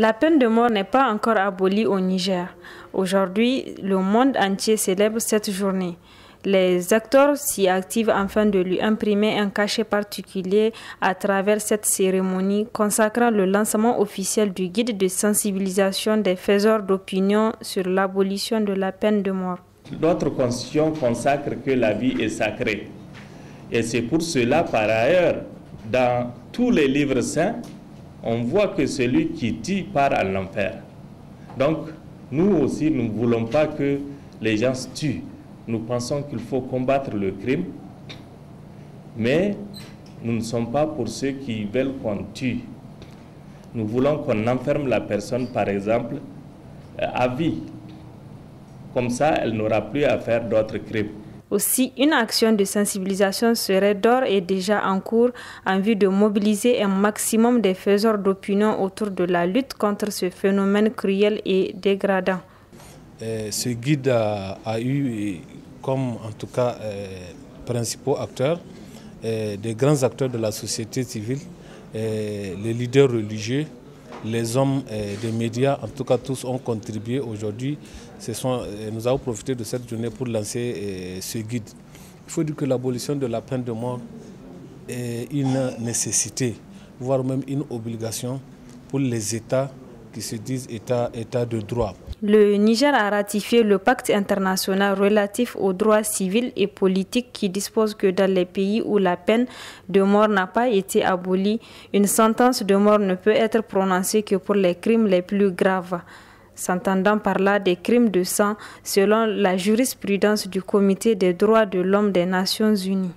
La peine de mort n'est pas encore abolie au Niger. Aujourd'hui, le monde entier célèbre cette journée. Les acteurs s'y activent afin de lui imprimer un cachet particulier à travers cette cérémonie consacrant le lancement officiel du guide de sensibilisation des faiseurs d'opinion sur l'abolition de la peine de mort. Notre constitution consacre que la vie est sacrée. Et c'est pour cela, par ailleurs, dans tous les livres saints, on voit que celui qui tue part à l'enfer. Donc, nous aussi, nous ne voulons pas que les gens se tuent. Nous pensons qu'il faut combattre le crime, mais nous ne sommes pas pour ceux qui veulent qu'on tue. Nous voulons qu'on enferme la personne, par exemple, à vie. Comme ça, elle n'aura plus à faire d'autres crimes. Aussi, une action de sensibilisation serait d'ores et déjà en cours en vue de mobiliser un maximum de faiseurs d'opinion autour de la lutte contre ce phénomène cruel et dégradant. Ce guide a eu comme en tout cas principaux acteurs des grands acteurs de la société civile, les leaders religieux, les hommes des médias, en tout cas tous ont contribué aujourd'hui. Nous avons profité de cette journée pour lancer ce guide. Il faut dire que l'abolition de la peine de mort est une nécessité, voire même une obligation pour les États qui se disent États de droit. Le Niger a ratifié le pacte international relatif aux droits civils et politiques qui dispose que dans les pays où la peine de mort n'a pas été abolie, une sentence de mort ne peut être prononcée que pour les crimes les plus graves, s'entendant par là des crimes de sang selon la jurisprudence du Comité des droits de l'homme des Nations Unies.